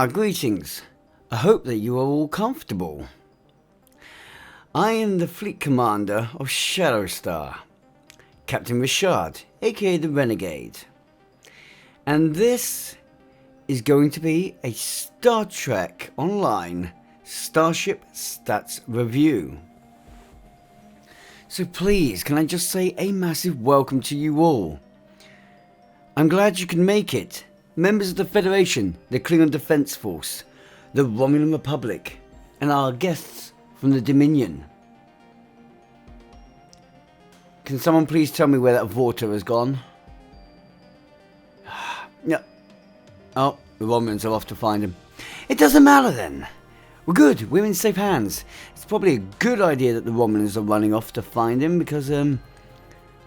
Greetings. I hope that you are all comfortable. I am the fleet commander of ShadowStar, Captain Ri'shad, aka the Renegade. And this is going to be a Star Trek Online Starship Stats Review. So please, can I just say a massive welcome to you all. I'm glad you can make it. Members of the Federation, the Klingon Defense Force, the Romulan Republic, and our guests from the Dominion. Can someone please tell me where that Vorta has gone? No. Oh, the Romulans are off to find him. It doesn't matter then. We're good. We're in safe hands. It's probably a good idea that the Romulans are running off to find him because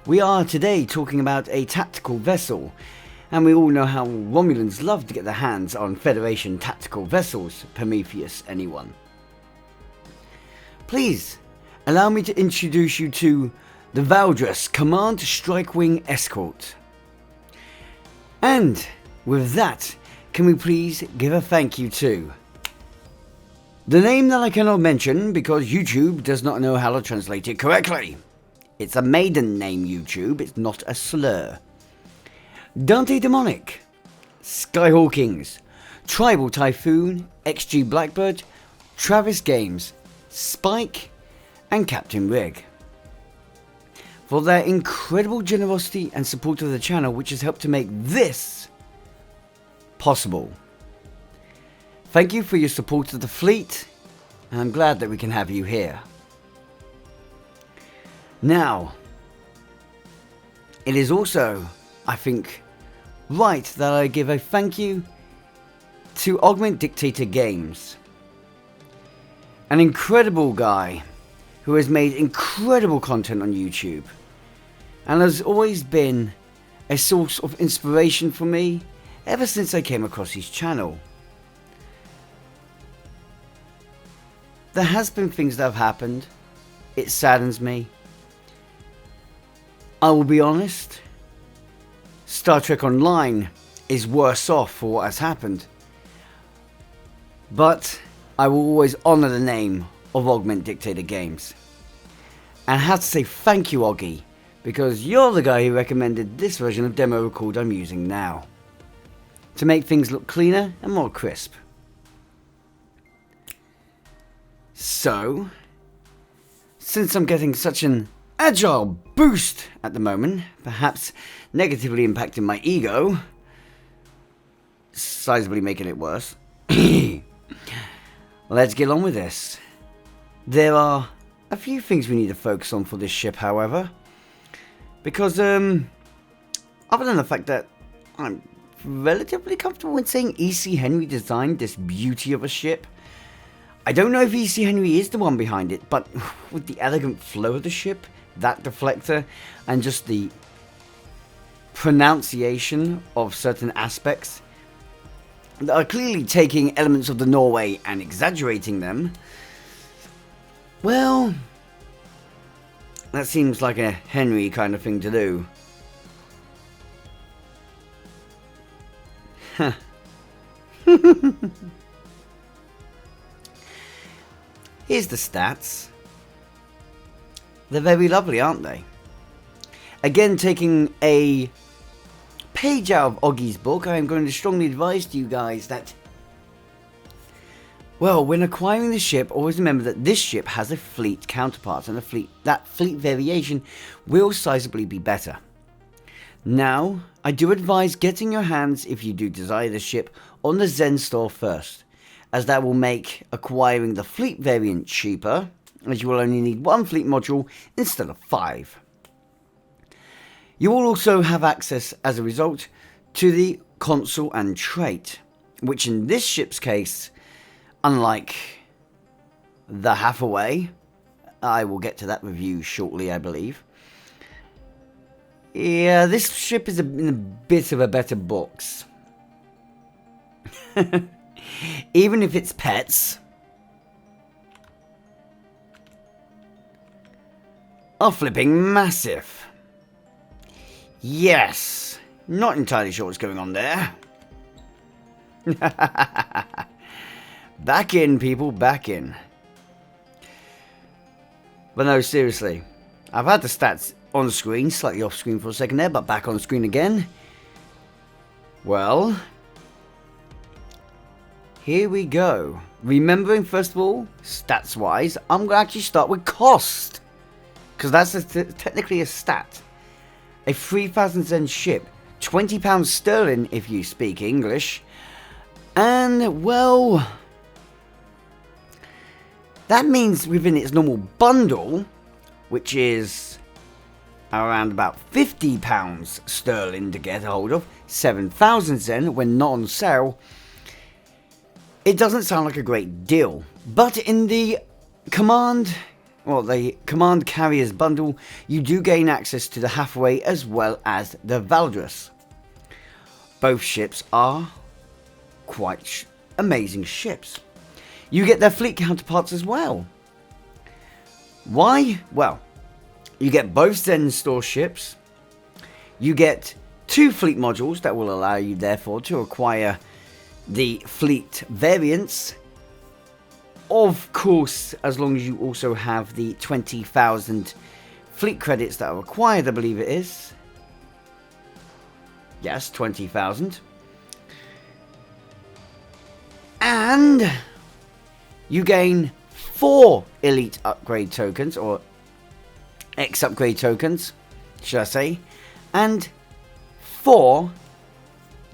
we are today talking about a tactical vessel. And we all know how Romulans love to get their hands on Federation tactical vessels, Prometheus, anyone. Please, allow me to introduce you to the Valdras Command Strike Wing Escort. And with that, can we please give a thank you to the name that I cannot mention because YouTube does not know how to translate it correctly. It's a maiden name, YouTube, it's not a slur. Dante Demonic, Skyhawkings, Tribal Typhoon, XG Blackbird, Travis Games, Spike, and Captain Rig. For their incredible generosity and support of the channel, which has helped to make this possible. Thank you for your support of the fleet, and I'm glad that we can have you here. Now, it is also, I think, right that I give a thank you to Augment Dictator Games. An incredible guy who has made incredible content on YouTube and has always been a source of inspiration for me ever since I came across his channel. There has been things that have happened. It saddens me. I will be honest. Star Trek Online is worse off for what has happened. But I will always honour the name of Augment Dictator Games. And I have to say thank you, Oggy, because you're the guy who recommended this version of demo record I'm using now, to make things look cleaner and more crisp. So, since I'm getting such an agile boost at the moment, perhaps negatively impacting my ego, sizably making it worse. Let's get on with this. There are a few things we need to focus on for this ship, however, because other than the fact that I'm relatively comfortable in saying E.C. Henry designed this beauty of a ship, I don't know if E.C. Henry is the one behind it, but with the elegant flow of the ship, that deflector, and just the pronunciation of certain aspects that are clearly taking elements of the Norway and exaggerating them, well, that seems like a Henry kind of thing to do. Huh. Here's the stats. They're very lovely, aren't they? Again, taking a page out of Oggy's book, I am going to strongly advise to you guys that, well, when acquiring the ship, always remember that this ship has a fleet counterpart, and that fleet variation will sizably be better. Now, I do advise getting your hands, if you do desire the ship, on the Zen store first, as that will make acquiring the fleet variant cheaper, as you will only need one fleet module instead of 5. You will also have access, as a result, to the console and trait, which in this ship's case, unlike the Hathaway, I will get to that review shortly, I believe. Yeah, this ship is in a bit of a better box. Even if it's pets are flipping massive. Yes, not entirely sure what's going on there. Back in, people, back in. But no, seriously. I've had the stats on screen, slightly off screen for a second there, but back on screen again. Well, here we go. Remembering, first of all, stats-wise, I'm going to actually start with cost. Because that's technically a stat. A 3,000 Zen ship, £20 sterling if you speak English. And, well, that means within its normal bundle, which is around about £50 sterling to get a hold of, 7,000 Zen when not on sale, it doesn't sound like a great deal. But in the command carriers bundle, you do gain access to the Hathaway as well as the Valdras. Both ships are quite amazing ships. You get their fleet counterparts as well. Why? Well, you get both Zen Store ships. You get 2 fleet modules that will allow you therefore to acquire the fleet variants. Of course, as long as you also have the 20,000 fleet credits that are required, I believe it is. Yes, 20,000. And you gain 4 elite upgrade tokens, or X upgrade tokens, should I say, and 4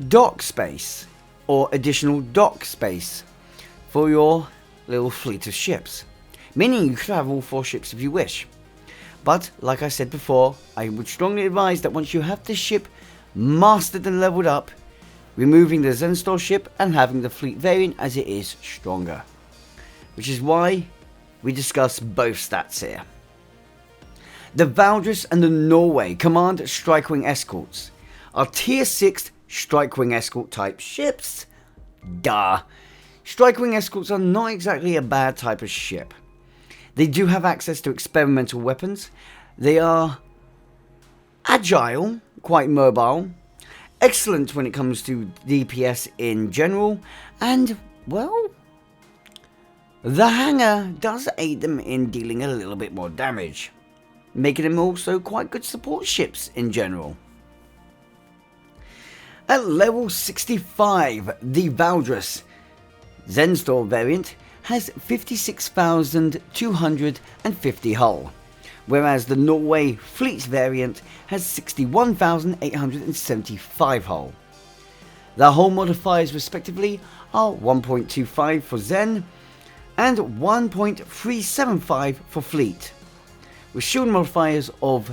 dock space, or additional dock space, for your little fleet of ships. Meaning you could have all 4 ships if you wish. But, like I said before, I would strongly advise that once you have this ship mastered and leveled up, removing the Zen Store ship and having the fleet variant as it is stronger. Which is why we discuss both stats here. The Valdres and the Norway Command Strikewing Escorts are tier 6 Strikewing Escort type ships. Duh. Strikewing Escorts are not exactly a bad type of ship. They do have access to experimental weapons. They are agile, quite mobile, excellent when it comes to DPS in general, and, well, the hangar does aid them in dealing a little bit more damage, making them also quite good support ships in general. At level 65, the Valdras Zen Store variant has 56,250 hull, whereas the Norway Fleet variant has 61,875 hull. The hull modifiers respectively are 1.25 for Zen and 1.375 for Fleet, with shield modifiers of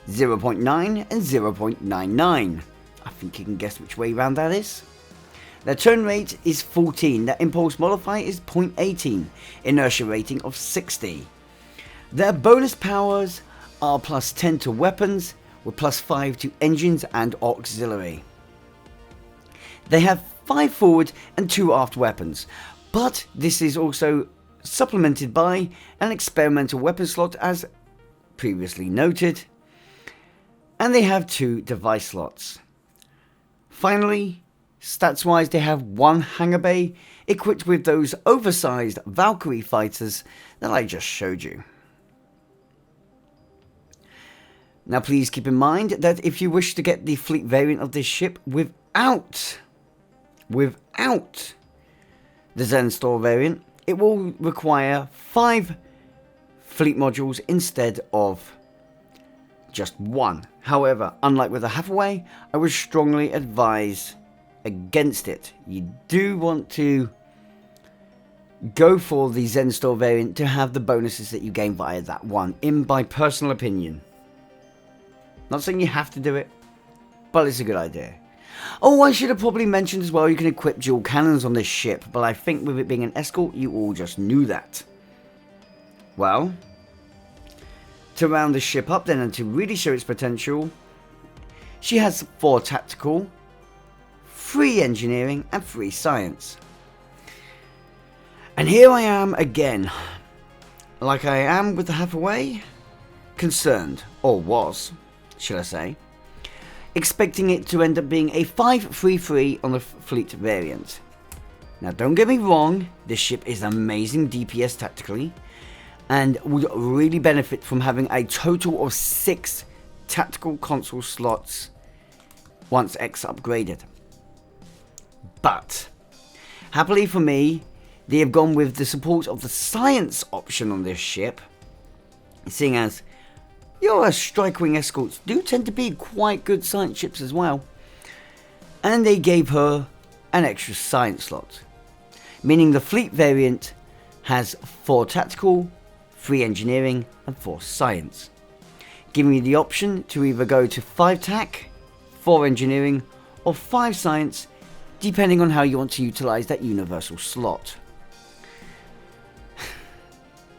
0.9 and 0.99. I think you can guess which way round that is. Their turn rate is 14, their impulse modifier is 0.18, inertia rating of 60. Their bonus powers are plus 10 to weapons, with plus 5 to engines and auxiliary. They have 5 forward and 2 aft weapons, but this is also supplemented by an experimental weapon slot as previously noted, and they have 2 device slots. Finally, stats wise, they have 1 hangar bay equipped with those oversized Valkyrie fighters that I just showed you. Now please keep in mind that if you wish to get the fleet variant of this ship without the Zen Store variant, it will require 5 fleet modules instead of just 1. However, unlike with the Hathaway, I would strongly advise against it. You do want to go for the Zen Store variant to have the bonuses that you gain via that one, in my personal opinion. Not saying you have to do it, but it's a good idea. Oh, I should have probably mentioned as well, you can equip dual cannons on this ship, but I think with it being an escort, you all just knew that. Well, to round the ship up then and to really show its potential, she has 4 tactical, 3 engineering and 3 science. And here I am again, like I am with the Hathaway, concerned, or was, should I say. expecting it to end up being a 533 on the fleet variant. Now don't get me wrong, this ship is amazing DPS tactically, and would really benefit from having a total of 6 tactical console slots once X upgraded. But, happily for me, they have gone with the support of the science option on this ship, seeing as your Strike Wing Escorts do tend to be quite good science ships as well. And they gave her an extra science slot, meaning the fleet variant has 4 tactical, 3 engineering and 4 science, giving you the option to either go to 5 tac, 4 engineering or 5 science, depending on how you want to utilize that universal slot.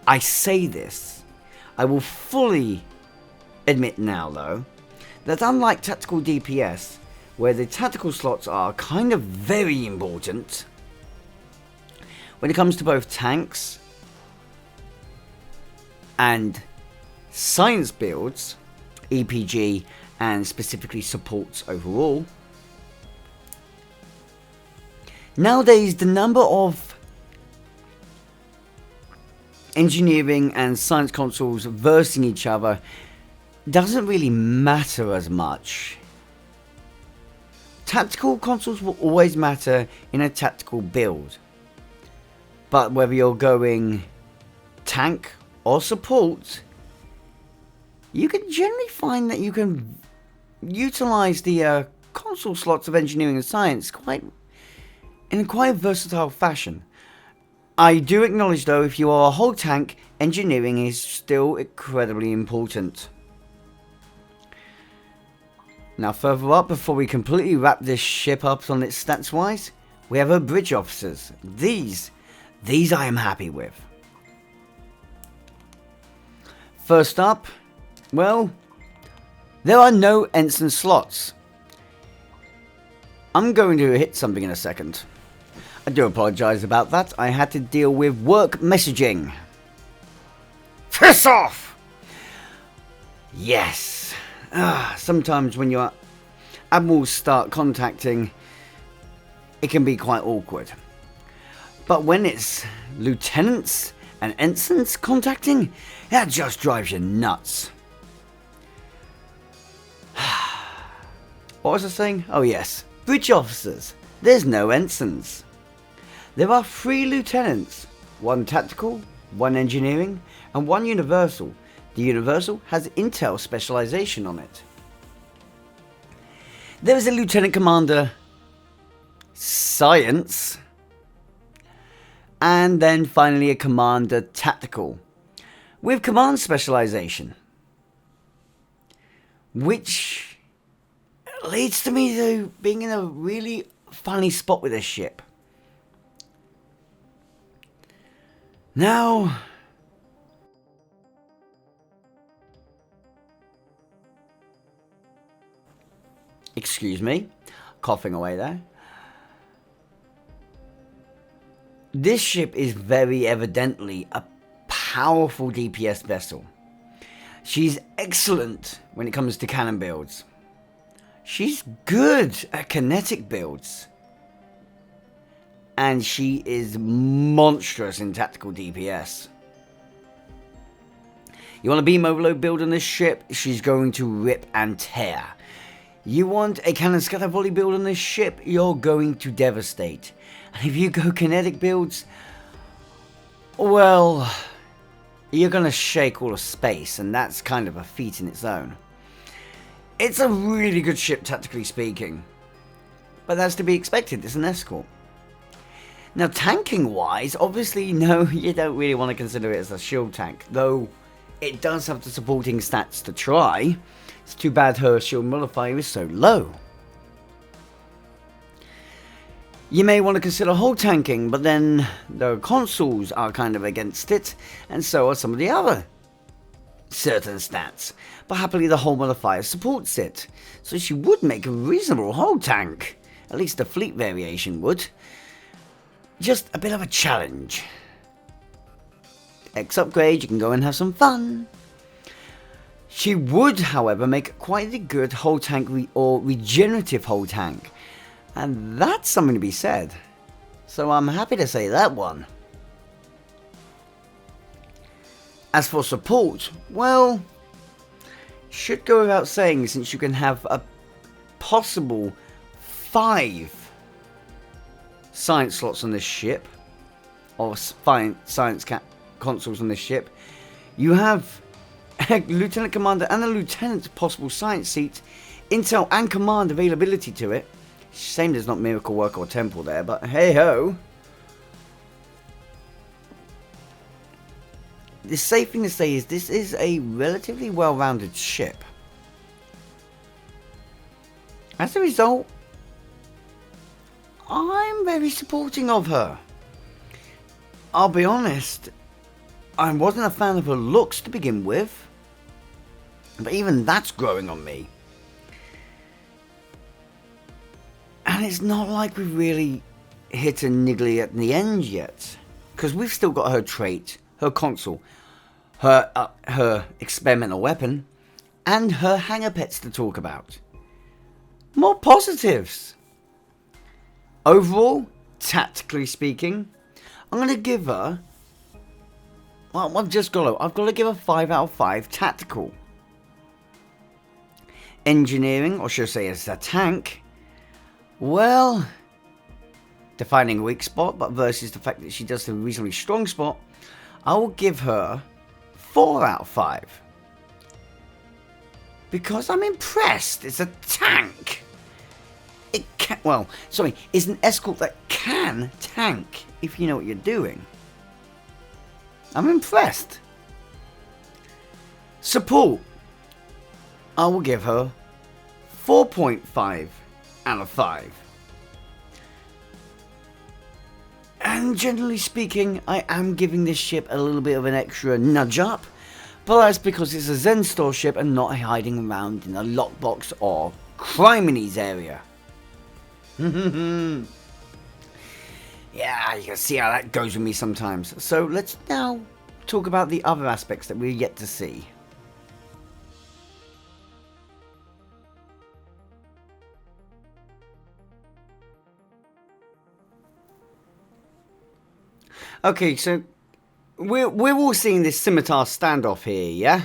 I say this, I will fully admit now though, that unlike tactical DPS, where the tactical slots are kind of very important, when it comes to both tanks and science builds, EPG and specifically supports overall, nowadays the number of engineering and science consoles versing each other doesn't really matter as much. Tactical consoles will always matter in a tactical build, but whether you're going tank or support, you can generally find that you can utilize the console slots of engineering and science in quite a versatile fashion. I do acknowledge though, if you are a whole tank, engineering is still incredibly important. Now further up, before we completely wrap this ship up on its stats wise, we have her bridge officers. These I am happy with. First up, well, there are no ensign slots. I'm going to hit something in a second. I do apologise about that. I had to deal with work messaging. Piss off! Yes. Sometimes when your admirals start contacting, it can be quite awkward. But when it's lieutenants and ensigns contacting, that just drives you nuts. What was I saying? Oh yes, bridge officers. There's no ensigns. There are 3 lieutenants, 1 tactical, 1 engineering, and 1 universal. The universal has intel specialization on it. There is a lieutenant commander science, and then finally a commander tactical with command specialization, which leads to me to being in a really funny spot with this ship. Now, excuse me, coughing away there. This ship is very evidently a powerful DPS vessel. She's excellent when it comes to cannon builds. She's good at kinetic builds. And she is monstrous in tactical DPS. You want a beam overload build on this ship? She's going to rip and tear. You want a cannon scatter volley build on this ship? You're going to devastate. And if you go kinetic builds, well, you're going to shake all of space, and that's kind of a feat in its own. It's a really good ship, tactically speaking. But that's to be expected, it's an escort. Now, tanking-wise, obviously, no, you don't really want to consider it as a shield tank, though it does have the supporting stats to try. It's too bad her shield modifier is so low. You may want to consider hull tanking, but then the consoles are kind of against it, and so are some of the other certain stats. But happily the hull modifier supports it, so she would make a reasonable hull tank. At least the fleet variation would. Just a bit of a challenge. X upgrade, you can go and have some fun. She would, however, make quite a good whole tank or regenerative whole tank. And that's something to be said. So I'm happy to say that one. As for support, well, should go without saying since you can have a possible 5 science slots on this ship, or science consoles on this ship. You have a Lieutenant Commander and a Lieutenant's possible science seat, intel and command availability to it. Shame there's not Miracle Worker or Temple there, but hey ho. The safe thing to say is this is a relatively well-rounded ship. As a result, I'm very supporting of her. I'll be honest, I wasn't a fan of her looks to begin with, but even that's growing on me. And it's not like we've really hit a niggly at the end yet, because we've still got her trait, her console, her experimental weapon, and her hanger pets to talk about. More positives. Overall, tactically speaking, I'm going to give her, well, I've got to give her 5 out of 5 tactical. Engineering, or should I say as a tank, well, defining a weak spot, but versus the fact that she does the reasonably strong spot, I will give her 4 out of 5. Because I'm impressed. It's a tank. It can, well, sorry, it's an escort that can tank if you know what you're doing. I'm impressed. Support. I will give her 4.5 out of 5. And generally speaking, I am giving this ship a little bit of an extra nudge up, but that's because it's a Zen Store ship and not hiding around in a lockbox or Crimenes area. Yeah, you can see how that goes with me sometimes. So let's now talk about the other aspects that we're yet to see. Okay, so we're all seeing this scimitar standoff here, yeah?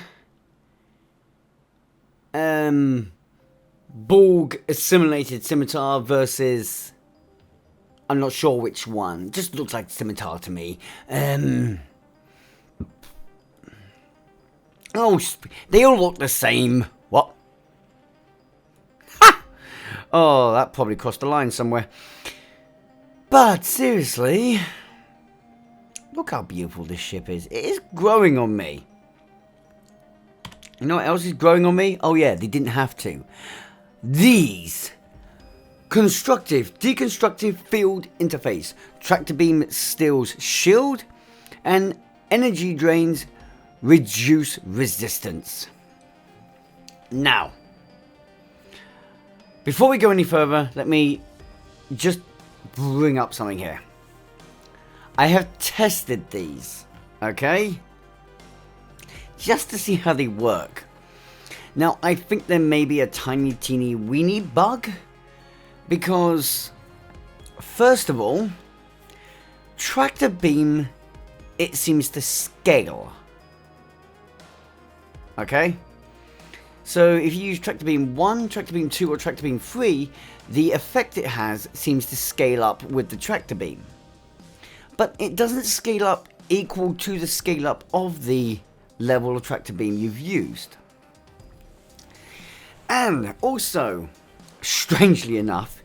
Borg assimilated scimitar versus, I'm not sure which one. Just looks like scimitar to me. Oh, they all look the same. What? Ha! Oh, that probably crossed the line somewhere. But seriously, look how beautiful this ship is. It is growing on me. You know what else is growing on me? Oh yeah, they didn't have to. These constructive, deconstructive field interface. Tractor beam steals shield and energy drains reduce resistance. Now, before we go any further, let me just bring up something here. I have tested these, okay? Just to see how they work. Now, I think there may be a tiny, teeny, weeny bug. Because, first of all, tractor beam, it seems to scale. Okay? So, if you use tractor beam 1, tractor beam 2, or tractor beam 3, the effect it has seems to scale up with the tractor beam. But it doesn't scale up equal to the scale up of the level of tractor beam you've used. And also, strangely enough,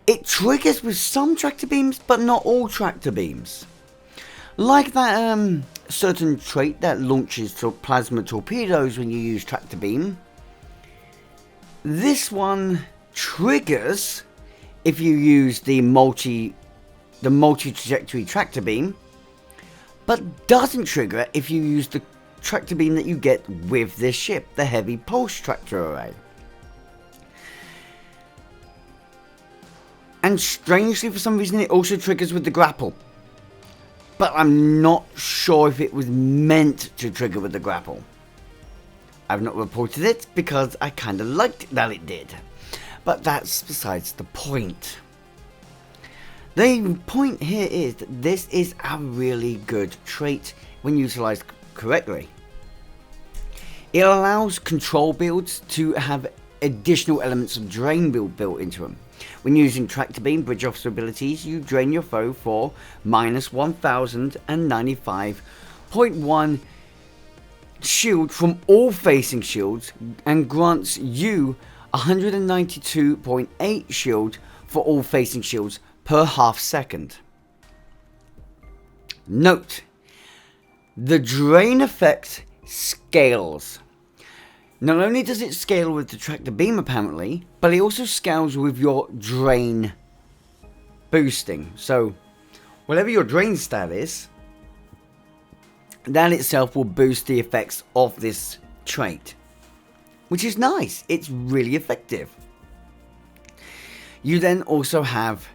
it triggers with some tractor beams, but not all tractor beams. Like that certain trait that launches plasma torpedoes when you use tractor beam. This one triggers if you use the multi-trajectory tractor beam, but doesn't trigger if you use the tractor beam that you get with this ship, the heavy pulse tractor array. And strangely, for some reason, it also triggers with the grapple. But I'm not sure if it was meant to trigger with the grapple. I've not reported it because I kind of liked that it did. But that's besides the point. The point here is that this is a really good trait when utilized correctly. It allows control builds to have additional elements of drain build built into them. When using Tractor Beam Bridge Officer abilities, you drain your foe for minus 1095.1 shield from all facing shields and grants you 192.8 shield for all facing shields per half second. Note, the drain effect scales. Not only does it scale with the Tractor Beam apparently, but it also scales with your drain boosting. So, whatever your drain stat is, that itself will boost the effects of this trait. Which is nice, it's really effective. You then also have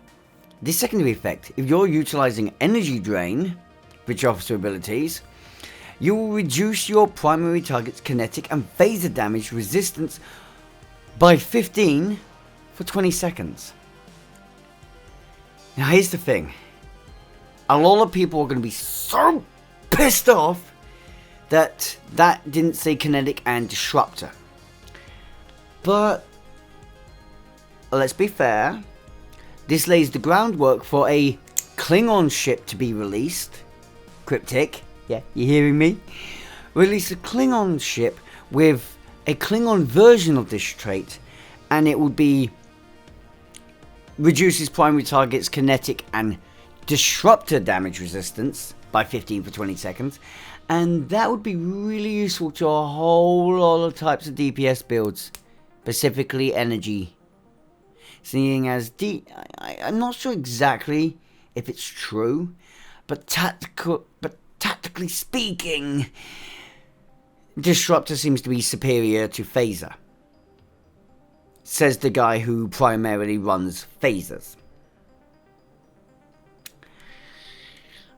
the secondary effect. If you're utilizing energy drain, Bridge Officer abilities, you will reduce your primary target's kinetic and phaser damage resistance by 15 for 20 seconds. Now here's the thing. A lot of people are going to be so pissed off that that didn't say kinetic and disruptor. But let's be fair. This lays the groundwork for a Klingon ship to be released. Cryptic. Yeah, you hearing me? Release a Klingon ship with a Klingon version of this trait, and it would be reduces primary target's kinetic and disruptor damage resistance by 15 for 20 seconds, and that would be really useful to a whole lot of types of DPS builds, specifically energy. Seeing as I'm not sure exactly if it's true, but tactically speaking, Disruptor seems to be superior to Phaser. Says the guy who primarily runs phasers.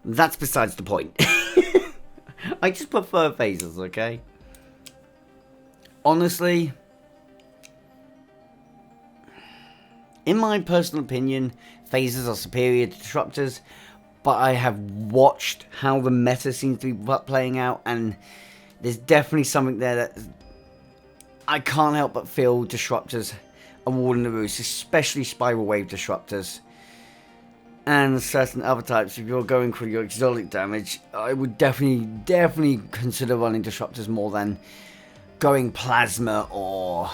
That's besides the point. I just prefer phasers, okay? Honestly, in my personal opinion, phasers are superior to disruptors, but I have watched how the meta seems to be playing out, and there's definitely something there that I can't help but feel disruptors are warden the roost, especially spiral wave disruptors. And certain other types, if you're going for your exotic damage, I would definitely consider running disruptors more than going plasma or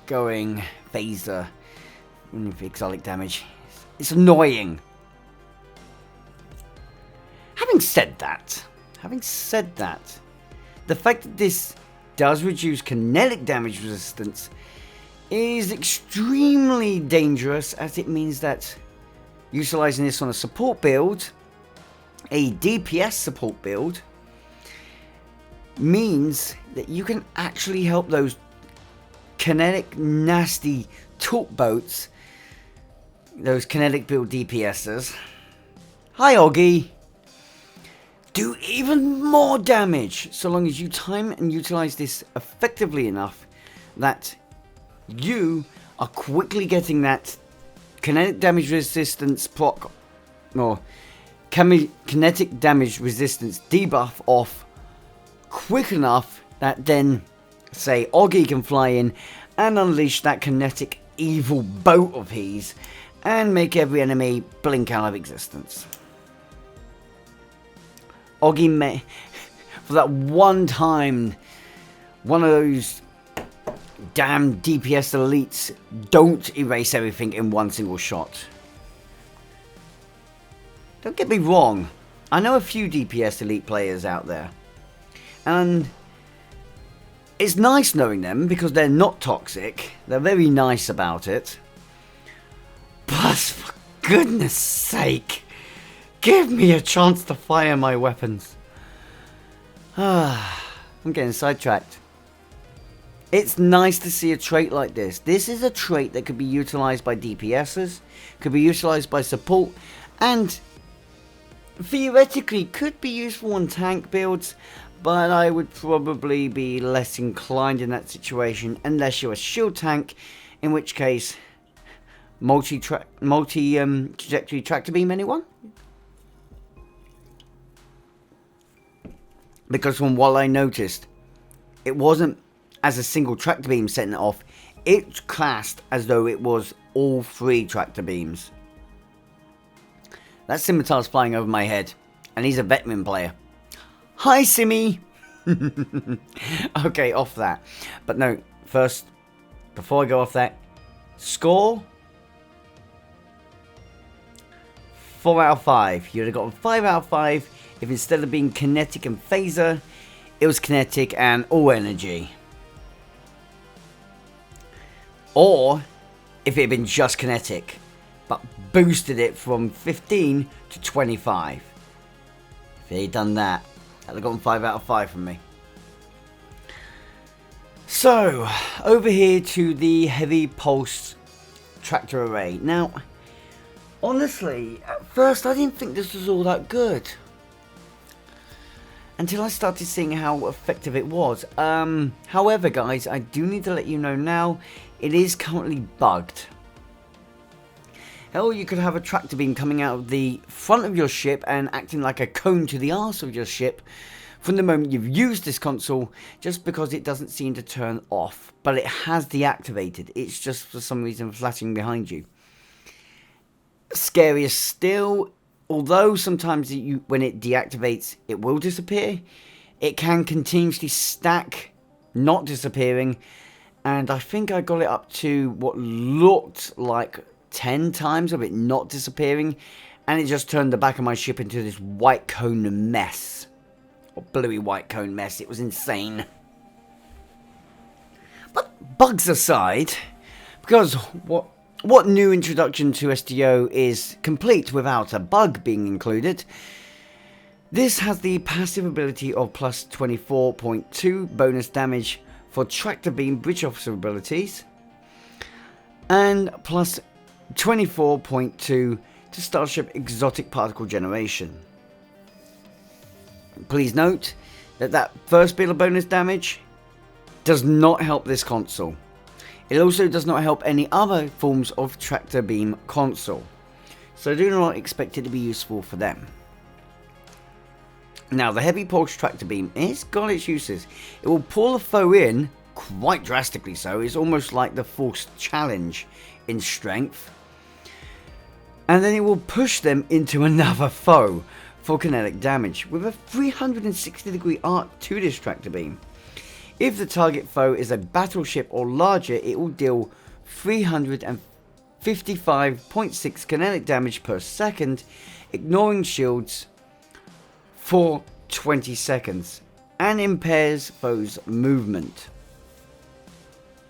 going phaser for exotic damage. It's annoying. Having said that, the fact that this does reduce kinetic damage resistance is extremely dangerous, as it means that utilizing this on a support build, a DPS support build, means that you can actually help those kinetic nasty talk boats, those kinetic build DPSers. Hi Oggy! Do even more damage, so long as you time and utilize this effectively enough that you are quickly getting that kinetic damage resistance proc, or kinetic damage resistance debuff off quick enough that then, say, Oggy can fly in and unleash that kinetic evil boat of his and make every enemy blink out of existence. Oggy may, for that one time, one of those damn DPS elites don't erase everything in one single shot. Don't get me wrong, I know a few DPS elite players out there, and it's nice knowing them because they're not toxic, they're very nice about it, but for goodness sake, give me a chance to fire my weapons. I'm getting sidetracked. It's nice to see a trait like this. This is a trait that could be utilized by DPSers, could be utilized by support, and theoretically could be useful on tank builds, but I would probably be less inclined in that situation unless you're a shield tank, in which case multi-trajectory tractor beam, anyone? Because from what I noticed, it wasn't as a single tractor beam setting it off, it's classed as though it was all 3 tractor beams. That scimitar's flying over my head, and he's a veteran player. Hi, Simmy! Okay, off that. But no, first, before I go off that, score 4 out of 5. You'd have gotten 5 out of 5 if instead of being kinetic and phaser, it was kinetic and all energy. Or if it had been just kinetic, but boosted it from 15 to 25. If they'd done that, that'd have gotten 5 out of 5 from me. So, over here to the heavy pulse tractor array. Now, honestly, at first I didn't think this was all that good. Until I started seeing how effective it was. However, guys, I do need to let you know now, it is currently bugged. Hell, you could have a tractor beam coming out of the front of your ship and acting like a cone to the arse of your ship from the moment you've used this console, just because it doesn't seem to turn off. But it has deactivated. It's just for some reason flashing behind you. Scarier still, although sometimes when it deactivates, it will disappear. It can continuously stack, not disappearing. And I think I got it up to what looked like 10 times of it not disappearing. And it just turned the back of my ship into this white cone mess. Or bluey white cone mess. It was insane. But bugs aside, because what new introduction to STO is complete without a bug being included? This has the passive ability of plus 24.2 bonus damage for tractor beam bridge officer abilities, and plus 24.2 to Starship exotic particle generation. Please note that first bit of bonus damage does not help this console. It also does not help any other forms of tractor beam console, so do not expect it to be useful for them. Now, the heavy pulse tractor beam, it's got its uses. It will pull a foe in, quite drastically so. It's almost like the forced challenge in strength. And then it will push them into another foe for kinetic damage with a 360-degree arc to this tractor beam. If the target foe is a battleship or larger, it will deal 355.6 kinetic damage per second, ignoring shields for 20 seconds, and impairs foes' movement.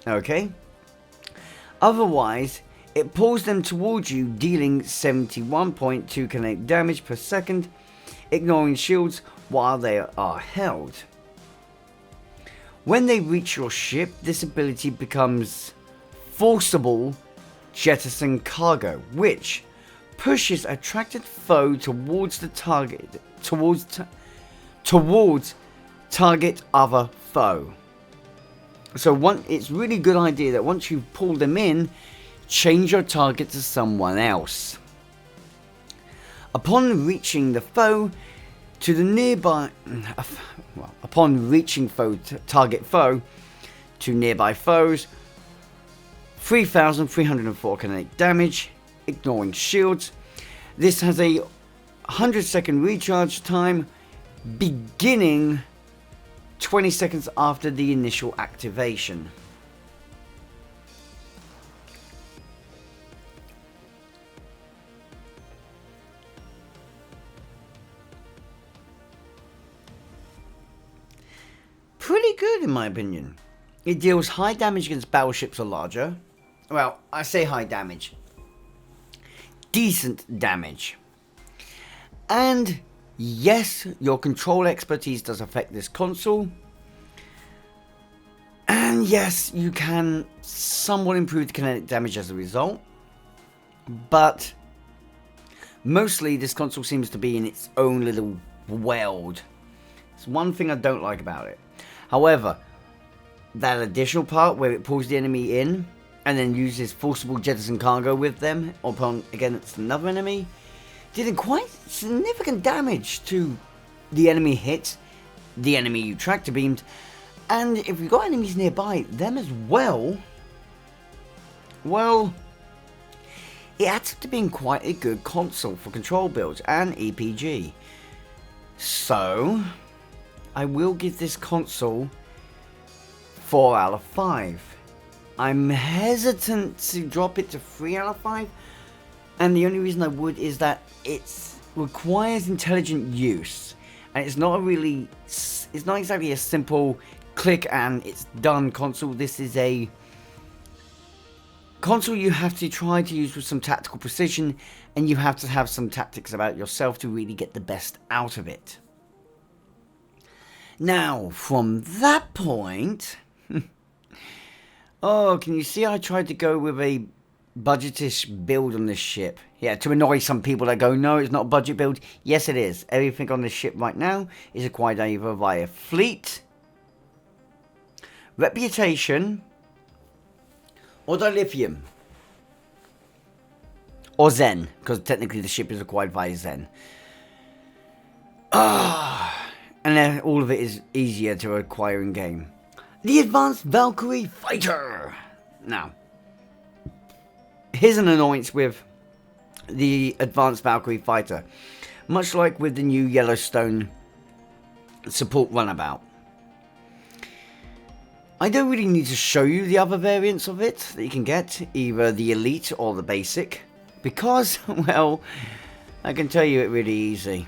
Okay? Otherwise, it pulls them towards you, dealing 71.2 kinetic damage per second, ignoring shields while they are held. When they reach your ship, this ability becomes forcible jettison cargo, which pushes a attracted foe towards the target, towards target other foe. So it's really good idea that once you've pulled them in, change your target to someone else. Upon reaching the foe to the nearby, upon reaching target foe to nearby foes, 3,304 kinetic damage, ignoring shields. This has a 100-second recharge time, beginning 20 seconds after the initial activation. Pretty good in my opinion. It deals high damage against battleships or larger. Well, I say high damage. Decent damage. And yes, your control expertise does affect this console. And yes, you can somewhat improve the kinetic damage as a result. But mostly this console seems to be in its own little world. It's one thing I don't like about it. However, that additional part where it pulls the enemy in and then uses forcible jettison cargo with them upon against another enemy, did quite significant damage to the enemy hit, the enemy you tractor beamed, and if you've got enemies nearby, them as well, well, it adds up to being quite a good console for control builds and EPG. So, I will give this console 4 out of 5. I'm hesitant to drop it to 3 out of 5, and the only reason I would is that it requires intelligent use, and it's not exactly a simple click and it's done console. This is a console you have to try to use with some tactical precision, and you have to have some tactics about yourself to really get the best out of it. Now, from that point, oh, can you see I tried to go with a budgetish build on this ship? Yeah, to annoy some people that go, no, it's not a budget build. Yes, it is. Everything on this ship right now is acquired either via fleet, reputation, or dilithium. Or Zen, because technically the ship is acquired via Zen. And then all of it is easier to acquire in game. The Advanced Valkyrie Fighter. Now, here's an annoyance with the Advanced Valkyrie Fighter. Much like with the new Yellowstone support runabout. I don't really need to show you the other variants of it that you can get, either the Elite or the Basic, because, well, I can tell you it really easy.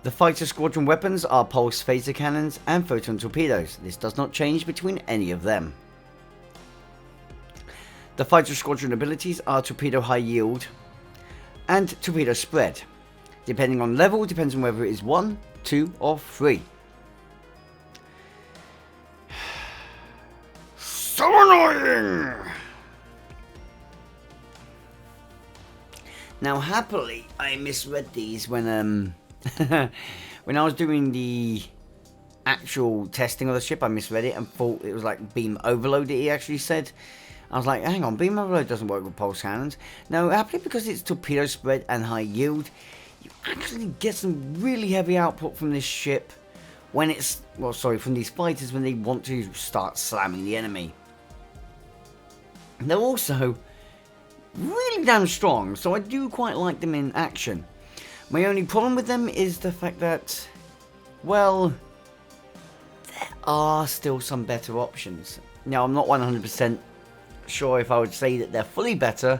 The fighter squadron weapons are pulse phaser cannons and photon torpedoes. This does not change between any of them. The fighter squadron abilities are torpedo high yield and torpedo spread. Depending on level, depends on whether it is 1, 2 or 3. So annoying! Now happily, I misread these when when I was doing the actual testing of the ship. I misread it and thought it was like beam overload that he actually said. I was like, hang on, beam overload doesn't work with pulse cannons. No, happily because it's torpedo spread and high yield, you actually get some really heavy output from this ship when it's, well, sorry, from these fighters when they want to start slamming the enemy. They're also really damn strong, so I do quite like them in action. My only problem with them is the fact that, well, there are still some better options. Now, I'm not 100% sure if I would say that they're fully better,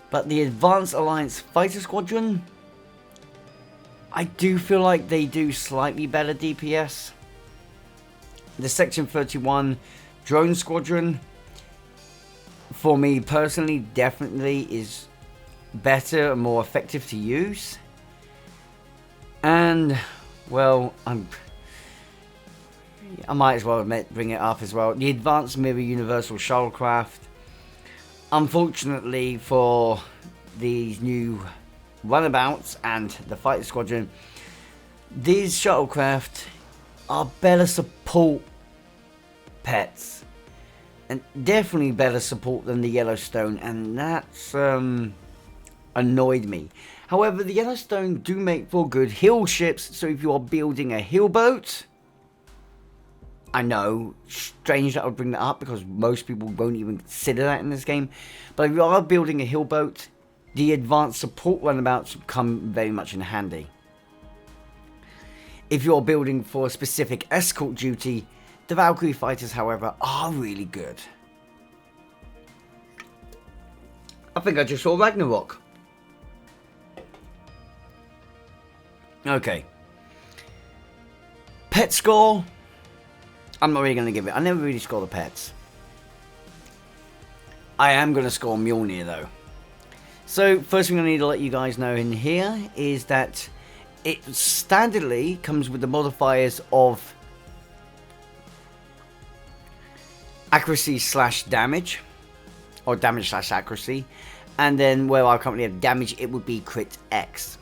but the Advanced Alliance Fighter Squadron, I do feel like they do slightly better DPS. The Section 31 Drone Squadron, for me personally, definitely is better and more effective to use. And, well, I might as well bring it up as well. The Advanced Mirror Universal Shuttlecraft. Unfortunately for these new runabouts and the fighter squadron, these shuttlecraft are better support pets. And definitely better support than the Yellowstone, and that's annoyed me. However, the Yellowstone do make for good hill ships, so if you are building a hill boat, I know, strange that I would bring that up because most people won't even consider that in this game, but if you are building a hill boat, the advanced support runabouts come very much in handy. If you're building for a specific escort duty, the Valkyrie fighters, however, are really good. I think I just saw Ragnarok. Okay. Pet score. I'm not really going to give it. I never really score the pets. I am going to score Mjolnir though. So, first thing I need to let you guys know in here is that it standardly comes with the modifiers of accuracy slash damage, or damage slash accuracy, and then where I currently have damage, it would be crit X.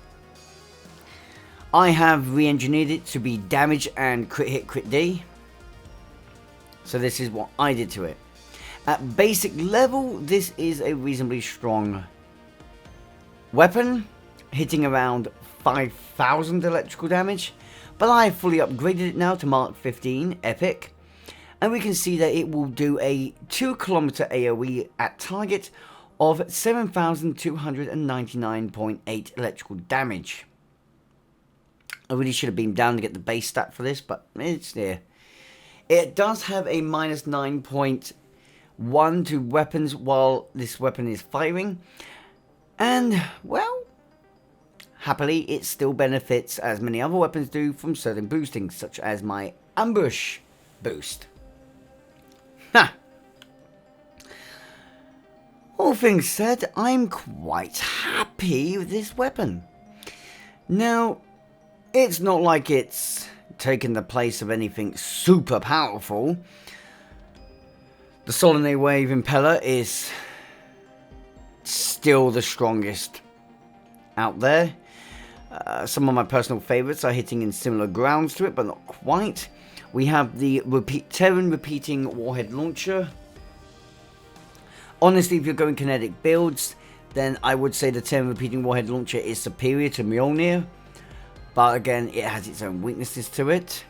I have re-engineered it to be damage and crit hit, crit D. So this is what I did to it. At basic level, this is a reasonably strong weapon, hitting around 5,000 electrical damage. But I fully upgraded it now to Mark 15 Epic. And we can see that it will do a 2 kilometer AoE at target of 7,299.8 electrical damage. I really should have been down to get the base stat for this, but it's there. It does have a minus 9.1 to weapons while this weapon is firing. And, well, happily it still benefits, as many other weapons do, from certain boosting, such as my ambush boost. Ha! All things said, I'm quite happy with this weapon. Now, it's not like it's taken the place of anything super powerful. The Solenoid Wave Impeller is still the strongest out there. Some of my personal favourites are hitting in similar grounds to it, but not quite. We have the Terran Repeating Warhead Launcher. Honestly, if you're going kinetic builds, then I would say the Terran Repeating Warhead Launcher is superior to Mjolnir. But again, it has its own weaknesses to it.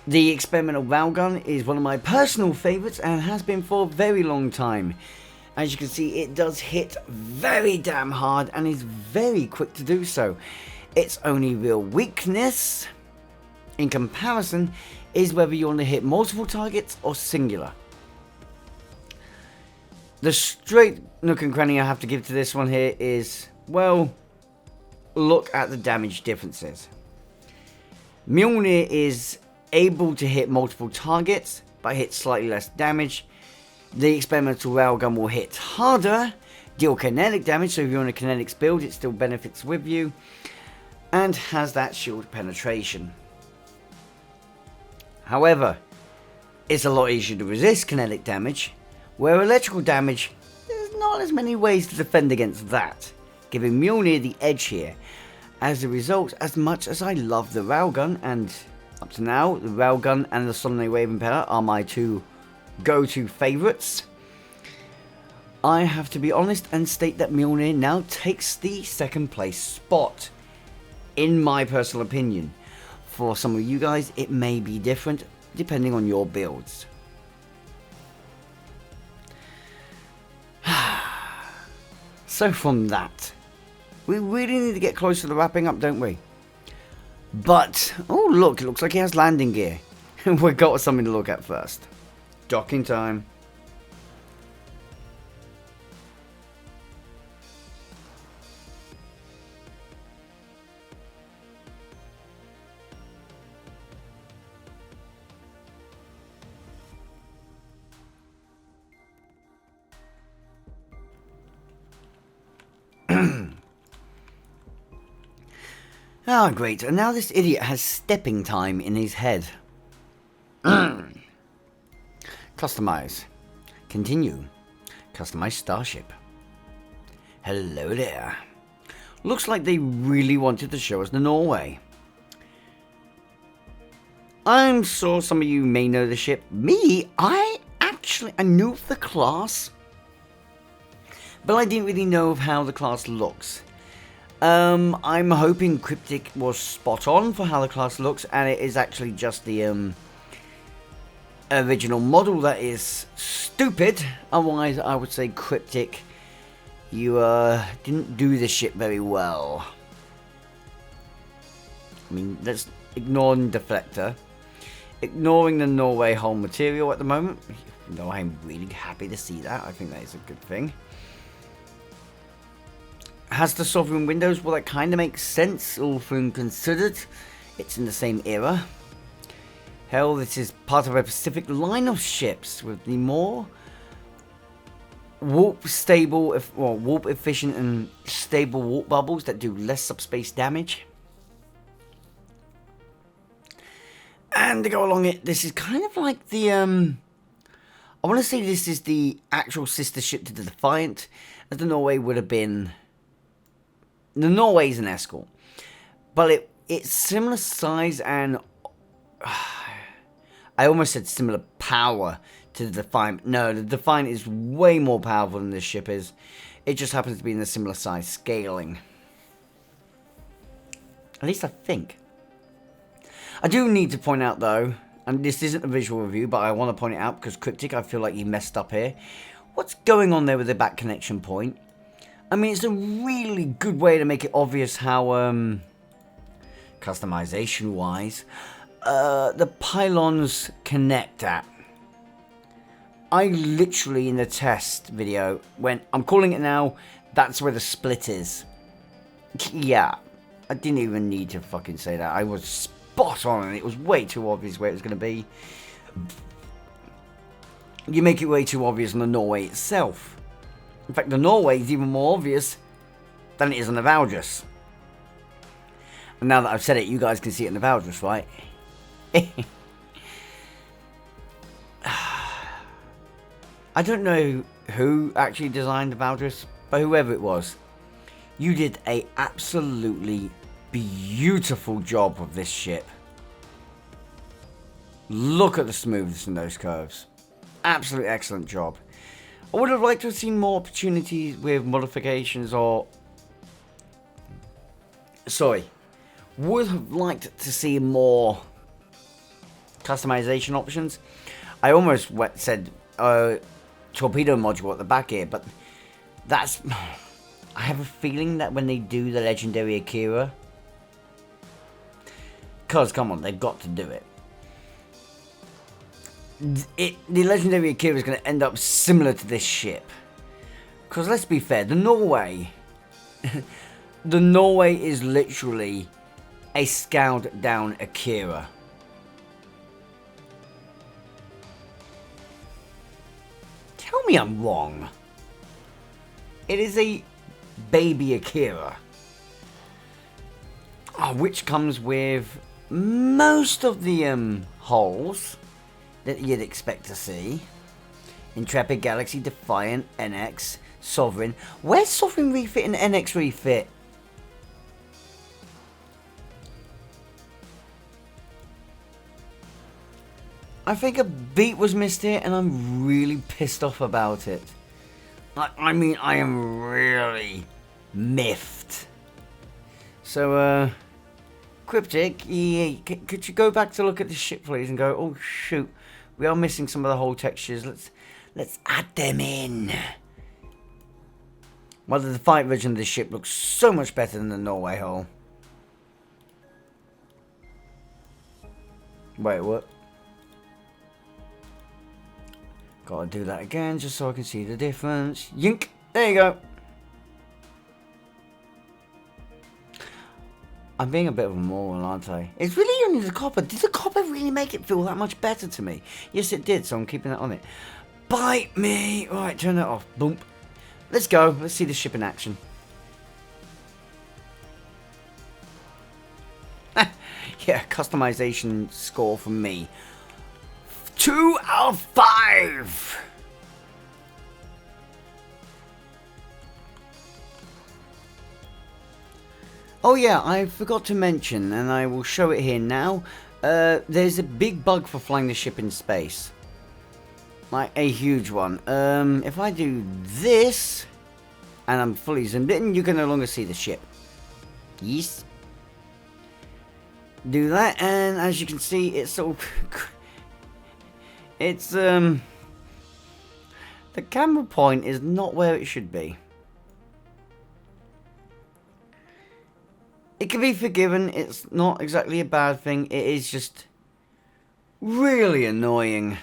The Experimental Railgun is one of my personal favourites and has been for a very long time. As you can see, it does hit very damn hard and is very quick to do so. Its only real weakness, in comparison, is whether you want to hit multiple targets or singular. The straight nook and cranny I have to give to this one here is, well, look at the damage differences. Mjolnir is able to hit multiple targets, but hits slightly less damage. The Experimental Railgun will hit harder, deal kinetic damage, so if you're on a kinetics build, it still benefits with you, and has that shield penetration. However, it's a lot easier to resist kinetic damage, where electrical damage, there's not as many ways to defend against that, giving Mjolnir the edge here. As a result, as much as I love the Railgun, and up to now, the Railgun and the Solenoid Wave Impeller are my two go-to favourites, I have to be honest and state that Mjolnir now takes the second place spot, in my personal opinion. For some of you guys, it may be different, depending on your builds. So from that, we really need to get close to the wrapping up, don't we? But, oh look, it looks like he has landing gear. We've got something to look at first. Docking time. Ah, great. And now this idiot has stepping time in his head. Customize. Continue. Customize Starship. Hello there. Looks like they really wanted to show us the Norway. I'm sure some of you may know the ship. Me, I knew of the class, but I didn't really know of how the class looks. I'm hoping Cryptic was spot on for how the class looks, and it is actually just the original model that is stupid. Otherwise, I would say Cryptic, you didn't do the ship very well. I mean, let's ignore the deflector. Ignoring the Norway hull material at the moment. No, I'm really happy to see that. I think that is a good thing. Has the sovereign windows? Well, that kind of makes sense, all things considered. It's in the same era. Hell, this is part of a Pacific line of ships with the more warp efficient and stable warp bubbles that do less subspace damage. And to go along it, this is kind of like the I want to say this is the actual sister ship to the Defiant, as the Norway would have been The Norway's an Escort. But it's similar size and... I almost said similar power to the Defiant. No, the Defiant is way more powerful than this ship is. It just happens to be in a similar size scaling. At least I think. I do need to point out though, and this isn't a visual review, but I want to point it out because Cryptic, I feel like you messed up here. What's going on there with the back connection point? I mean, it's a really good way to make it obvious how, customization-wise, the pylons connect at. I literally, in the test video, went, I'm calling it now, that's where the split is. Yeah, I didn't even need to fucking say that. I was spot on, and it was way too obvious where it was going to be. You make it way too obvious on the Norway itself. In fact, the Norway is even more obvious than it is on the Valdras. And now that I've said it, you guys can see it in the Valdras, right? I don't know who actually designed the Valdras, but whoever it was, you did a absolutely beautiful job of this ship. Look at the smoothness in those curves. Absolutely excellent job. I would have liked to have seen more opportunities with modifications or... Sorry. Would have liked to see more customization options. I almost said torpedo module at the back here, but that's... I have a feeling that when they do the legendary Akira... Because, come on, they've got to do it. The legendary Akira is going to end up similar to this ship. Because let's be fair, the Norway... the Norway is literally a scaled down Akira. Tell me I'm wrong. It is a baby Akira. Which comes with most of the hulls that you'd expect to see. Intrepid, Galaxy, Defiant, NX, Sovereign. Where's Sovereign refit and NX refit? I think a beat was missed here and I'm really pissed off about it. I mean, I am really miffed. So, Cryptic, could you go back to look at the ship, please, and go, oh shoot, we are missing some of the whole textures. Let's add them in. Well, the Defiant version of the ship looks so much better than the Norway hull. Wait, what? Gotta do that again just so I can see the difference. Yink! There you go. I'm being a bit of a moron, aren't I? It's really only the copper. Did the copper really make it feel that much better to me? Yes, it did, so I'm keeping that on it. Bite me! Alright, turn that off. Boom. Let's go. Let's see the ship in action. Yeah, customization score from me. 2 out of 5! Oh yeah, I forgot to mention, and I will show it here now, there's a big bug for flying the ship in space. Like, a huge one. If I do this, and I'm fully zoomed in, you can no longer see the ship. Yes. Do that, and as you can see, it's sort of... It's, the camera point is not where it should be. It can be forgiven, it's not exactly a bad thing, it is just really annoying.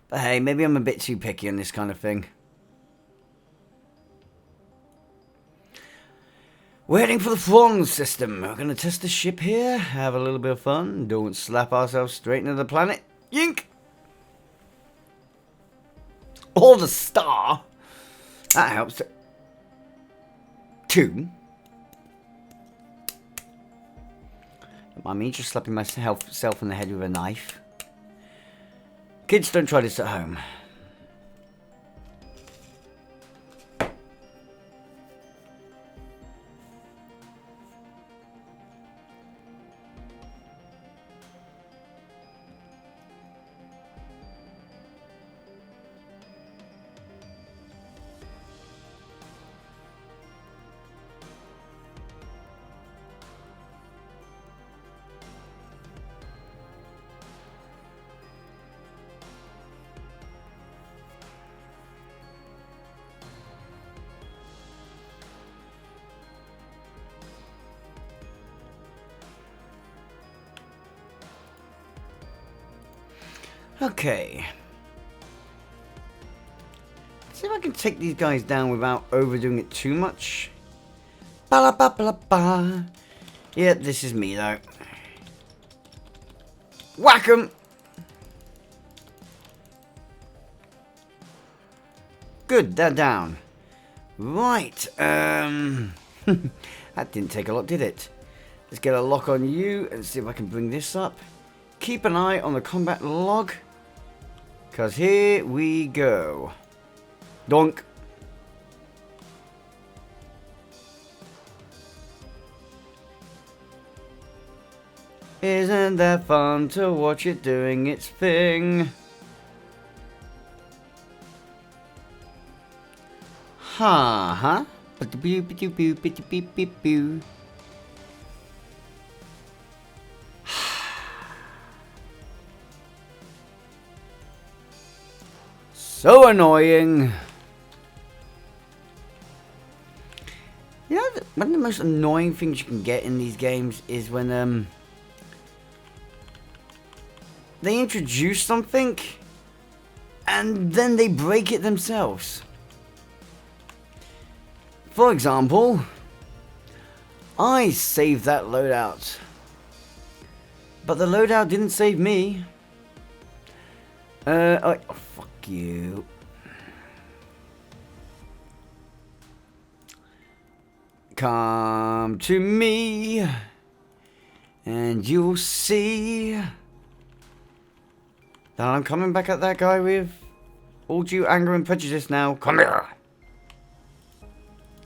But hey, maybe I'm a bit too picky on this kind of thing. We're heading for the Fronz system. We're going to test the ship here, have a little bit of fun, don't slap ourselves straight into the planet. Yink! Or the star. That helps. 2. Don't mind me just slapping myself in the head with a knife. Kids, don't try this at home. Okay. See if I can take these guys down without overdoing it too much. Ba ba ba ba. Yeah, this is me though. Whack 'em! Good, they're down. Right, that didn't take a lot, did it? Let's get a lock on you and see if I can bring this up. Keep an eye on the combat log, because here we go. Donk. Isn't that fun to watch it doing its thing? Huh? So annoying. You know, one of the most annoying things you can get in these games is when they introduce something and then they break it themselves. For example, I saved that loadout, but the loadout didn't save me. Oh, fuck you. Come to me, and you'll see that I'm coming back at that guy with all due anger and prejudice now. Come here.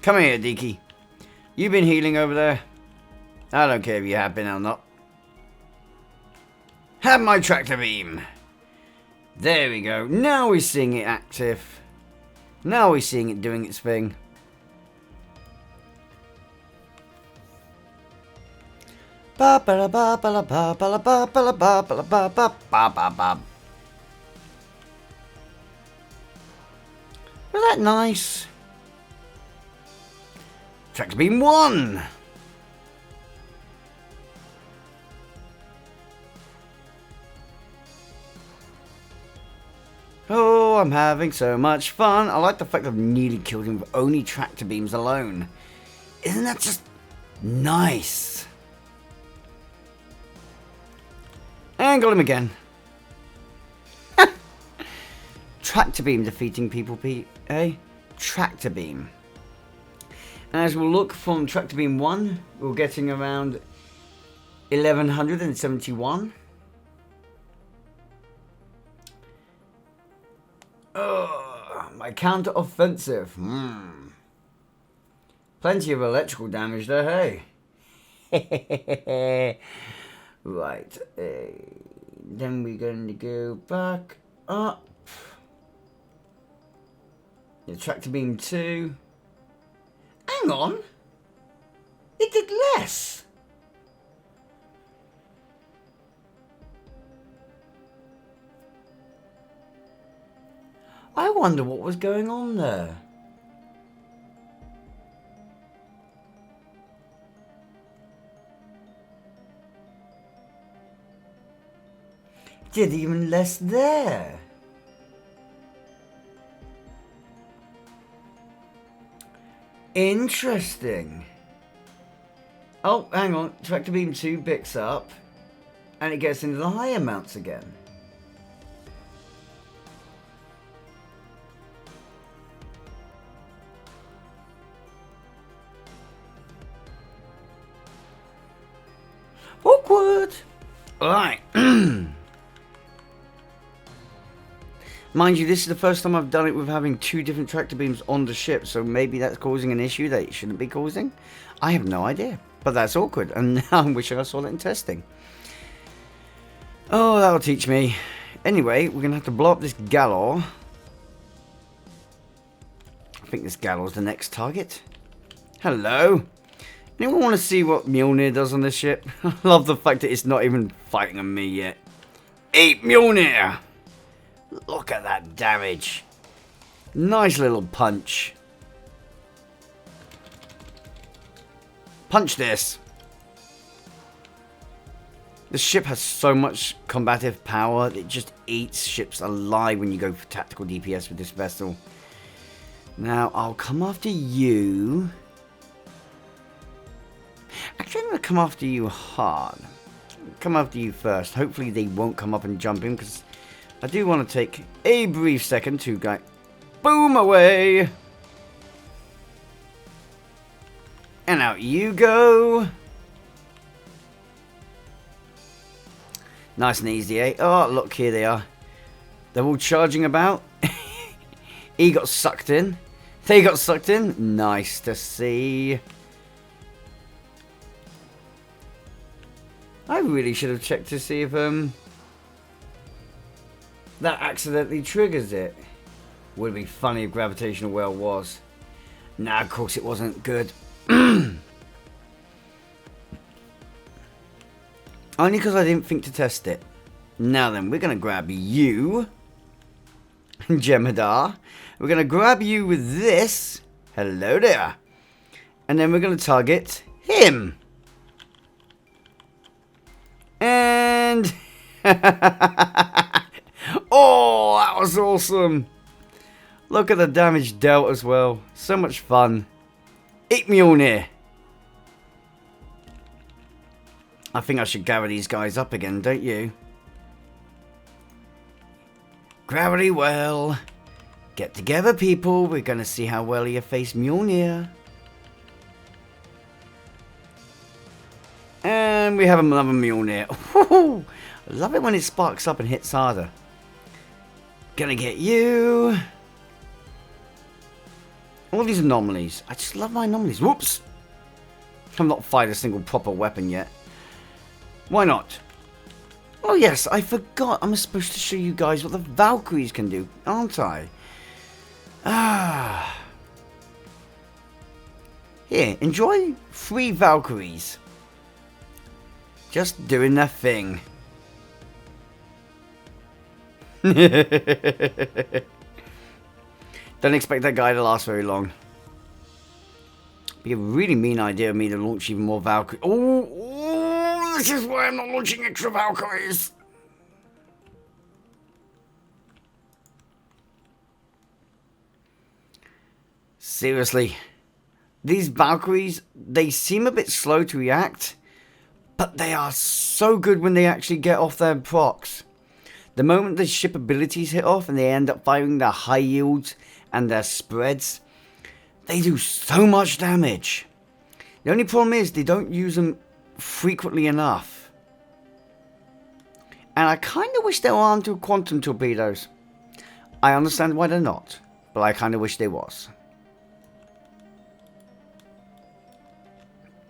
Come here, Deaky. You've been healing over there. I don't care if you have been or not. Have my tractor beam. There we go. Now we're seeing it active. Now we're seeing it doing its thing. Ba ba ba ba ba ba ba ba ba ba ba ba ba ba. Was that nice? Tractor beam 1. Oh, I'm having so much fun. I like the fact I've nearly killed him with only tractor beams alone. Isn't that just nice? And got him again. Tractor beam defeating people, eh? Tractor beam. As we'll look from tractor beam 1, we're getting around 1171. Oh, my counter offensive. Plenty of electrical damage there, hey. Right. Then we're going to go back up. Yeah, tractor beam 2. Hang on. It did less. I wonder what was going on there. Did even less there. Interesting. Oh, hang on. Tractor beam 2 picks up and it gets into the higher mounts again. Awkward. Alright. Mind you, this is the first time I've done it with having 2 different tractor beams on the ship, so maybe that's causing an issue that it shouldn't be causing. I have no idea, but that's awkward, and now I'm wishing I saw that in testing. Oh, that'll teach me. Anyway, we're going to have to blow up this Galor. I think this Galor's the next target. Hello. Anyone want to see what Mjolnir does on this ship? I love the fact that it's not even fighting on me yet. Eat Mjolnir! Look at that damage. Nice little punch. Punch this. The ship has so much combative power, it just eats ships alive when you go for tactical DPS with this vessel. Now, I'll come after you. Actually, I'm going to come after you hard. Come after you first. Hopefully they won't come up and jump in, because I do want to take a brief second to go boom away. And out you go. Nice and easy, eh? Oh, look, here they are. They're all charging about. He got sucked in. They got sucked in. Nice to see. I really should have checked to see if that accidentally triggers it. Would be funny if gravitational well was. Nah, of course it wasn't good. Only because I didn't think to test it. Now then, we're going to grab you, Jemadar. We're going to grab you with this. Hello there. And then we're going to target him. And... oh, that was awesome. Look at the damage dealt as well. So much fun. Eat Mjolnir. I think I should gather these guys up again, don't you? Gravity well. Get together, people. We're going to see how well you face Mjolnir. And we have another Mjolnir. I love it when it sparks up and hits harder. Gonna get you. All these anomalies. I just love my anomalies. Whoops. I've not fired a single proper weapon yet. Why not? Oh yes, I forgot. I'm supposed to show you guys what the Valkyries can do, aren't I? Ah. Here, enjoy 3 Valkyries. Just doing their thing. Don't expect that guy to last very long. Be a really mean idea of me to launch even more Valkyries. Oh, this is why I'm not launching extra Valkyries. Seriously. These Valkyries, they seem a bit slow to react, but they are so good when they actually get off their procs. The moment the ship abilities hit off and they end up firing their high yields and their spreads, they do so much damage. The only problem is they don't use them frequently enough. And I kind of wish they were armed with quantum torpedoes. I understand why they're not, but I kind of wish they was.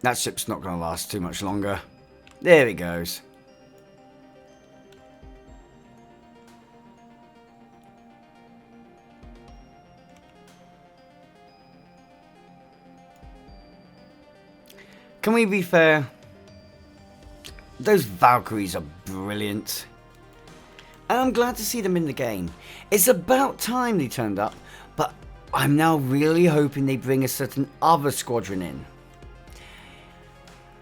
That ship's not going to last too much longer. There he goes. Can we be fair? Those Valkyries are brilliant. And I'm glad to see them in the game. It's about time they turned up, but I'm now really hoping they bring a certain other squadron in.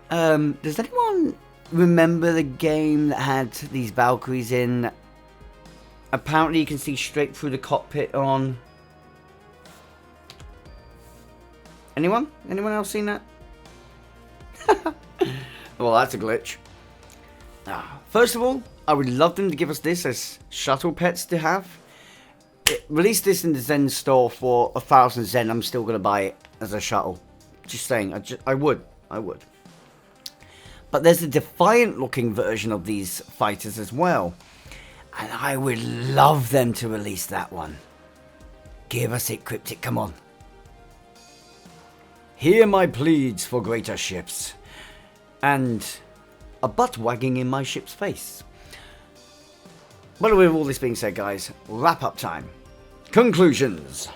Does anyone remember the game that had these Valkyries in? Apparently you can see straight through the cockpit on... Anyone? Anyone else seen that? Well, that's a glitch. First of all, I would love them to give us this as shuttle pets to have. Release this in the Zen store for 1,000 Zen. I'm still going to buy it as a shuttle. Just saying, I would. But there's a defiant looking version of these fighters as well. And I would love them to release that one. Give us it, Cryptic, come on. Hear my pleads for greater ships. And a butt wagging in my ship's face. But with all this being said, guys, wrap up time. Conclusions.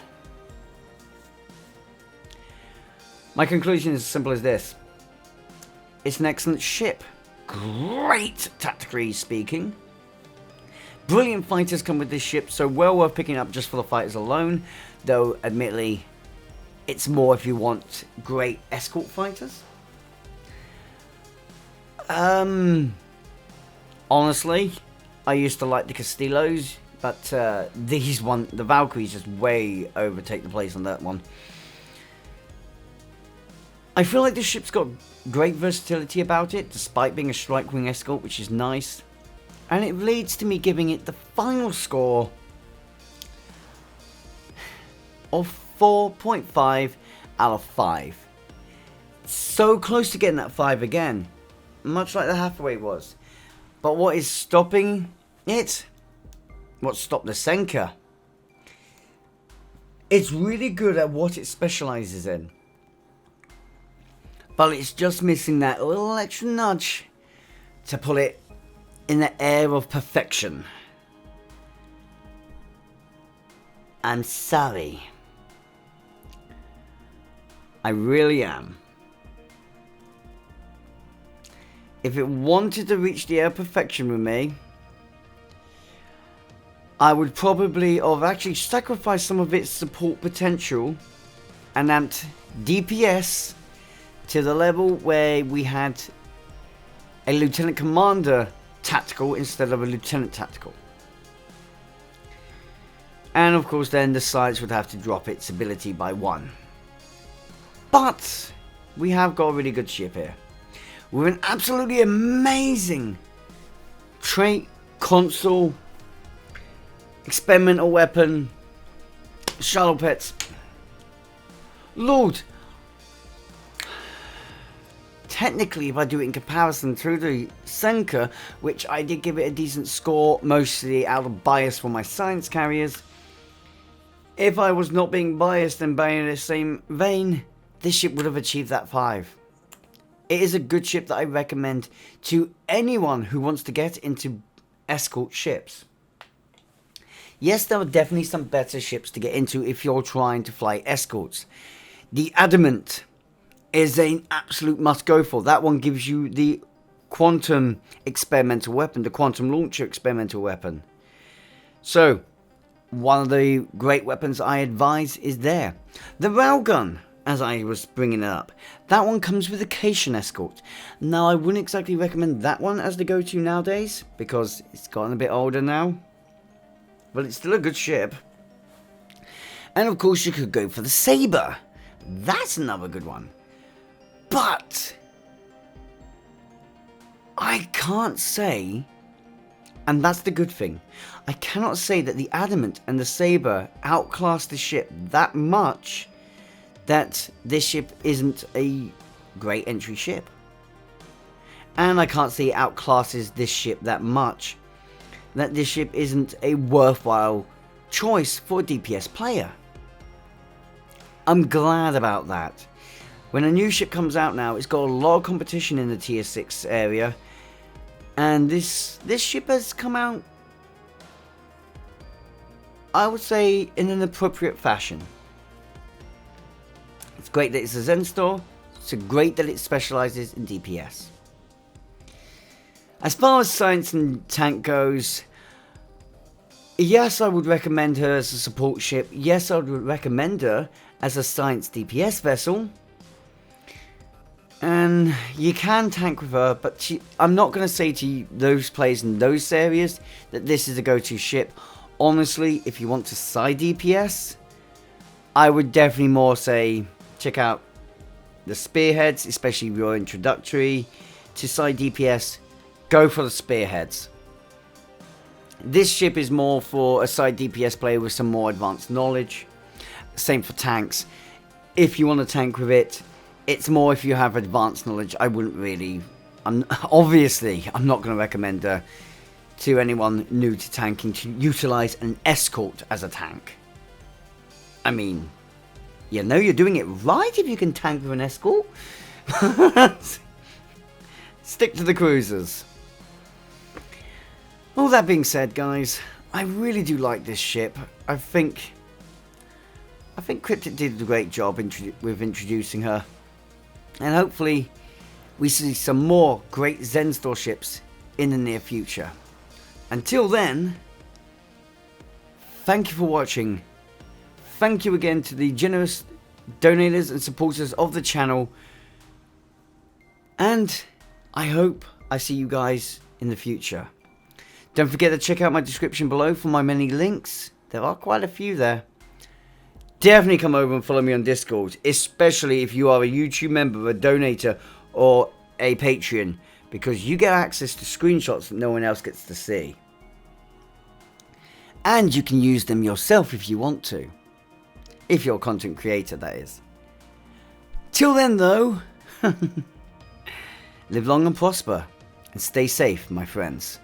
My conclusion is as simple as this. It's an excellent ship. Great tactically speaking. Brilliant fighters come with this ship, so well worth picking up just for the fighters alone. Though, admittedly, it's more if you want great escort fighters. Honestly, I used to like the Castillos, but the Valkyries just way overtake the place on that one. I feel like this ship's got great versatility about it, despite being a strike wing escort, which is nice. And it leads to me giving it the final score of 4.5 out of 5. So close to getting that 5 again, much like the Hathaway was. But what is stopping it? What stopped the Senka? It's really good at what it specializes in. But it's just missing that little extra nudge to put it in the air of perfection. I'm sorry. I really am. If it wanted to reach the air of perfection with me, I would probably have actually sacrificed some of its support potential and amped DPS to the level where we had a Lieutenant Commander tactical instead of a Lieutenant tactical. And of course then the Science would have to drop its ability by 1. But we have got a really good ship here. With an absolutely amazing trait, console, experimental weapon, shuttle pets. Lord, technically if I do it in comparison to the Senka, which I did give it a decent score, mostly out of bias for my science carriers, if I was not being biased and in the same vein, this ship would have achieved that 5. It is a good ship that I recommend to anyone who wants to get into escort ships. Yes, there are definitely some better ships to get into if you're trying to fly escorts. The Adamant is an absolute must-go for. That one gives you the quantum experimental weapon, the quantum launcher experimental weapon. So, one of the great weapons I advise is there. The railgun, as I was bringing it up, that one comes with a Cation escort. Now, I wouldn't exactly recommend that one as the go-to nowadays, because it's gotten a bit older now. But it's still a good ship. And of course, you could go for the Sabre. That's another good one. But I can't say, and that's the good thing, I cannot say that the Adamant and the Sabre outclass the ship that much that this ship isn't a great entry ship. And I can't say it outclasses this ship that much that this ship isn't a worthwhile choice for a DPS player. I'm glad about that. When a new ship comes out now, it's got a lot of competition in the tier 6 area, and this ship has come out, I would say, in an appropriate fashion. It's great that it's a Zen store. It's great that it specializes in DPS. As far as science and tank goes, yes, I would recommend her as a support ship. Yes, I would recommend her as a science DPS vessel. And you can tank with her, but I'm not going to say to those players in those areas that this is a go-to ship. Honestly, if you want to side DPS, I would definitely more say check out the Spearheads, especially if you're introductory to side DPS. Go for the Spearheads. This ship is more for a side DPS player with some more advanced knowledge. Same for tanks. If you want to tank with it, it's more if you have advanced knowledge. I wouldn't really... obviously, I'm not going to recommend to anyone new to tanking to utilize an escort as a tank. I mean, you know you're doing it right if you can tank with an escort. Stick to the cruisers. All that being said, guys, I really do like this ship. I think Cryptic did a great job with introducing her. And hopefully we see some more great Zenstore ships in the near future. Until then, thank you for watching. Thank you again to the generous donators and supporters of the channel. And I hope I see you guys in the future. Don't forget to check out my description below for my many links. There are quite a few there. Definitely come over and follow me on Discord, especially if you are a YouTube member, a donator, or a Patreon, because you get access to screenshots that no one else gets to see. And you can use them yourself if you want to. If you're a content creator, that is. Till then, though, live long and prosper, and stay safe, my friends.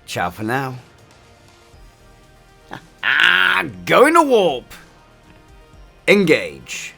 Ciao for now. Going to warp. Engage.